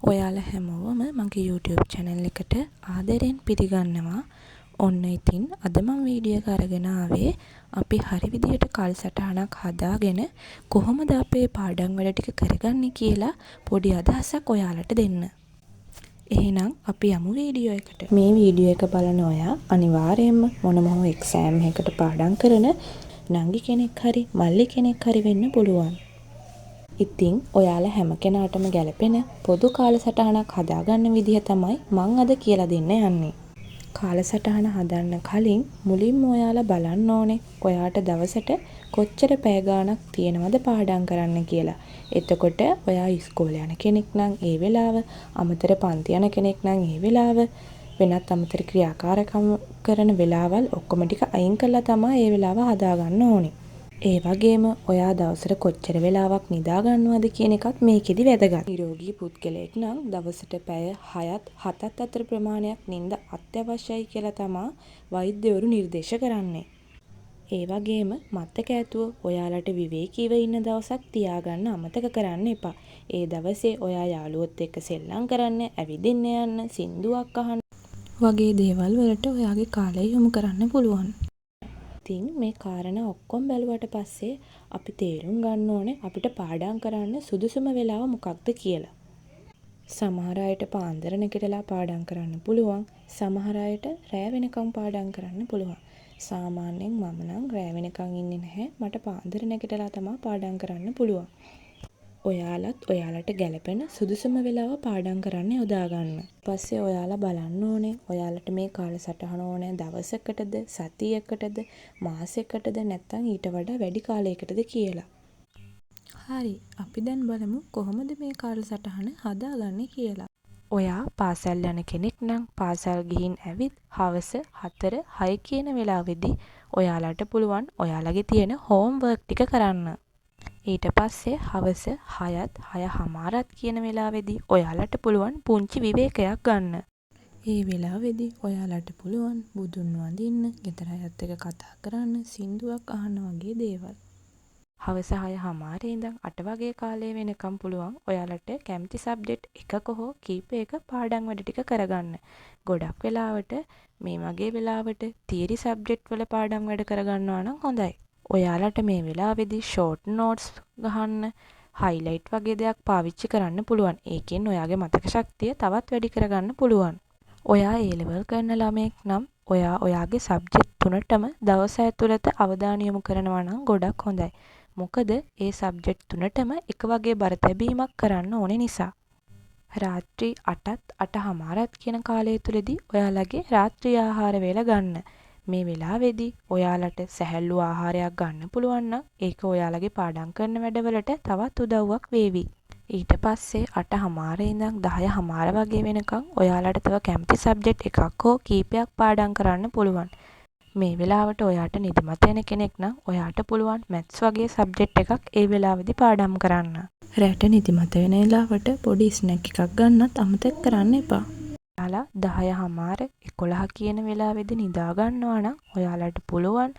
ඔයාලා හැමෝම මගේ YouTube channel එකට ආදරෙන් පිළිගන්නවා. ඔන්න ඉතින් අද මම වීඩියෝ එක අරගෙන ආවේ අපි හරි විදියට කාලසටහනක් හදාගෙන කොහොමද අපේ පාඩම් වැඩ ටික කරගන්නේ කියලා පොඩි අදහසක් ඔයාලට දෙන්න. එහෙනම් අපි යමු වීඩියෝ එකට. මේ වීඩියෝ එක බලන ඔයා අනිවාර්යයෙන්ම මොනම හෝ එක්සෑම් එකකට පාඩම් කරන නංගි කෙනෙක් හරි මල්ලි කෙනෙක් හරි වෙන්න පුළුවන්. ඉතින් ඔයාලා හැම කෙනාටම ගැලපෙන පොදු කාලසටහනක් හදාගන්න විදිහ තමයි මං අද කියලා දෙන්න යන්නේ. කාලසටහන හදන්න කලින් මුලින්ම ඔයාලා බලන්න ඕනේ ඔයාට දවසට කොච්චර පැය ගාණක් තියෙනවද පාඩම් කරන්න කියලා. එතකොට ඔයා ඉස්කෝලේ යන කෙනෙක් නම් ඒ වෙලාව, අමතර පන්ති යන කෙනෙක් නම් ඒ වෙලාව, වෙනත් අමතර ක්‍රියාකාරකම් කරන වෙලාවල් ඔක්කොම ටික අයින් කරලා තමයි ඒ වෙලාව හදාගන්න ඕනේ. ඒ වගේම ඔයා දවසට කොච්චර වෙලාවක් නිදා ගන්නවද කියන එකත් මේකෙදි වැදගත්. නිරෝගී පුද්ගලයෙක් නම් දවසට පැය 6ත් 7ත් අතර ප්‍රමාණයක් නිින්ද අත්‍යවශ්‍යයි කියලා තමයි වෛද්‍යවරු නිර්දේශ කරන්නේ. ඒ වගේම මතක ඇතුව ඔයාලට විවේකීව ඉන්න දවසක් තියාගන්න අමතක කරන්න එපා. ඒ දවසේ ඔයා යාළුවොත් එක්ක සෙල්ලම් කරන්න, ඇවිදින්න යන්න, සින්දුවක් අහන්න වගේ දේවල් වලට ඔයාගේ කාලය යොමු කරන්න පුළුවන්. ඉතින් මේ කාරණා ඔක්කොම බැලුවට පස්සේ අපි තේරුම් ගන්න ඕනේ අපිට පාඩම් කරන්න සුදුසුම වෙලාව මොකක්ද කියලා. සමහර අයට පාන්දර නැගිටලා පාඩම් කරන්න පුළුවන්. සමහර අයට රෑ වෙනකම් පාඩම් කරන්න පුළුවන්. සාමාන්‍යයෙන් මම නම් රෑ වෙනකම් ඉන්නේ නැහැ. මට පාන්දර නැගිටලා තමයි පාඩම් කරන්න පුළුවන්. ඔයාලත් ඔයාලට ගැලපෙන සුදුසුම වෙලාව පාඩම් කරන්න යොදා ගන්න. ඊපස්සේ ඔයාලා බලන්න ඕනේ ඔයාලට මේ කාලසටහන ඕනේ දවසකටද, සතියකටද, මාසයකටද නැත්නම් ඊට වඩා වැඩි කාලයකටද කියලා. හරි, අපි දැන් බලමු කොහොමද මේ කාලසටහන හදාගන්නේ කියලා. ඔයා පාසල් යන කෙනෙක් නම් පාසල් ගිහින් ඇවිත් හවස 4, 6 කියන වෙලාවෙදී ඔයාලට පුළුවන් ඔයාලගේ තියෙන හෝම්වර්ක් ටික කරන්න. ඊට පස්සේ හවස 6ත් 6:00 කියන වෙලාවේදී ඔයාලට පුළුවන් පුංචි විවේකයක් ගන්න. ඒ වෙලාවේදී ඔයාලට පුළුවන් බුදුන් වඳින්න, ගෙදර අයත් එක්ක කතා කරන්න, සින්දුවක් අහන්න වගේ දේවල්. හවස 6:00 ඉඳන් 8 වගේ කාලය වෙනකම් පුළුවන් ඔයාලට කැමති සබ්ජෙක්ට් එකක හෝ කීපයක පාඩම් වැඩ ටික කරගන්න. ගොඩක් වෙලාවට මේ වගේ වෙලාවට තියරි සබ්ජෙක්ට් වල පාඩම් වැඩ කරගන්නවා නම් හොඳයි. ඔයාලට මේ වෙලාවේදී ෂෝට් නෝට්ස් ගහන්න, හයිලයිට් වගේ දෙයක් පාවිච්චි කරන්න පුළුවන්. ඒකෙන් ඔයාගේ මතක ශක්තිය තවත් වැඩි කරගන්න පුළුවන්. ඔයා A level කරන ළමයෙක් නම් ඔයා ඔයාගේ සබ්ජෙක්ට් තුනටම දවස ඇතුළත අවධානය යොමු කරනවා නම් ගොඩක් හොඳයි. මොකද ඒ සබ්ජෙක්ට් තුනටම එක වගේ බර තැබීමක් කරන්න ඕනේ නිසා. රාත්‍රී 8ත් 8:00 කියන කාලය තුලදී ඔයාලගේ රාත්‍රී ආහාර වේල ගන්න. මේ වෙලාවේදී ඔයාලට සැහැල්ලු ආහාරයක් ගන්න පුළුවන් නම් ඒක ඔයාලගේ පාඩම් කරන වැඩවලට තවත් උදව්වක් වේවි. ඊට පස්සේ 8:00 ඉඳන් 10:00 වගේ වෙනකන් ඔයාලට තව කැමති සබ්ජෙක්ට් එකක් හෝ කීපයක් පාඩම් කරන්න පුළුවන්. මේ වෙලාවට ඔයාට නිදිමත එන කෙනෙක් නම් ඔයාට පුළුවන් මැත්ස් වගේ සබ්ජෙක්ට් එකක් ඒ වෙලාවේදී පාඩම් කරන්න. රැට නිදිමත වෙන වෙලාවට පොඩි ස්නැක් එකක් ගන්නත් අමතක කරන්න එපා. ඔයාලා 10:00 11 කියන වෙලාවේදී නිදා ගන්නවා නම් ඔයාලට පුළුවන්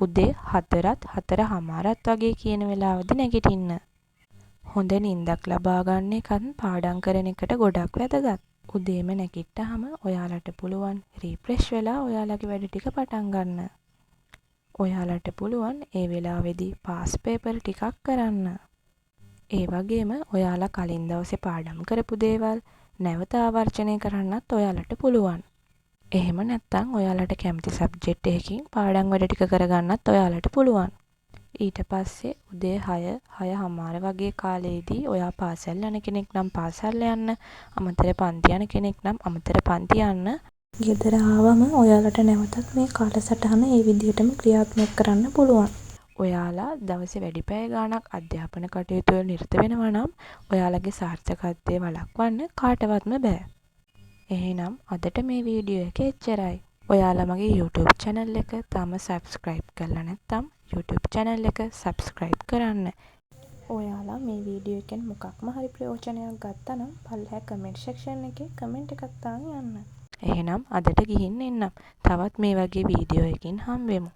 උදේ 4ත් 4:00 වගේ කියන වෙලාවදී නැගිටින්න. හොඳ නිින්දක් ලබා ගන්න එකත් පාඩම් කරන එකට ගොඩක් වැදගත්. උදේම නැගිට්ටාම ඔයාලට පුළුවන් රිෆ්‍රෙෂ් වෙලා ඔයාලගේ වැඩ ටික පටන් ගන්න. ඔයාලට පුළුවන් ඒ වෙලාවේදී පාස් පේපර් ටිකක් කරන්න. ඒ වගේම ඔයාලා කලින් දවසේ පාඩම් කරපු දේවල් නැවත ආවර්ජනය කරන්නත් ඔයාලට පුළුවන්. එහෙම නැත්නම් ඔයාලට කැමති සබ්ජෙක්ට් එකකින් පාඩම් වැඩ ටික කරගන්නත් ඔයාලට පුළුවන්. ඊට පස්සේ උදේ 6:00 වගේ කාලෙදී ඔයා පාසල් යන කෙනෙක් නම් පාසල් යන්න, අමතර පන්ති යන කෙනෙක් නම් අමතර පන්ති යන්න. ගෙදර ආවම ඔයාලට නැවතත් මේ කාලසටහන ඒ විදිහටම ක්‍රියාත්මක කරන්න පුළුවන්. ඔයාලා දවසේ වැඩි පැය ගාණක් අධ්‍යාපන කටයුතු වල නිරත වෙනවා නම් ඔයාලගේ සාර්ථකත්වය වළක්වන්න කාටවත්ම බෑ. එහෙනම් අදට මේ වීඩියෝ එක එච්චරයි. ඔයාලා මගේ YouTube channel එක තාම subscribe කරලා නැත්නම් YouTube channel එක subscribe කරන්න. ඔයාලා මේ වීඩියෝ එකෙන් මොකක්ම හරි ප්‍රයෝජනයක් ගත්තා නම් පල්ලෙහා comment section එකේ comment එකක් දාන්න යන්න. එහෙනම් අදට ගිහින් එන්නම්. තවත් මේ වගේ වීඩියෝ එකකින් හම්බෙමු.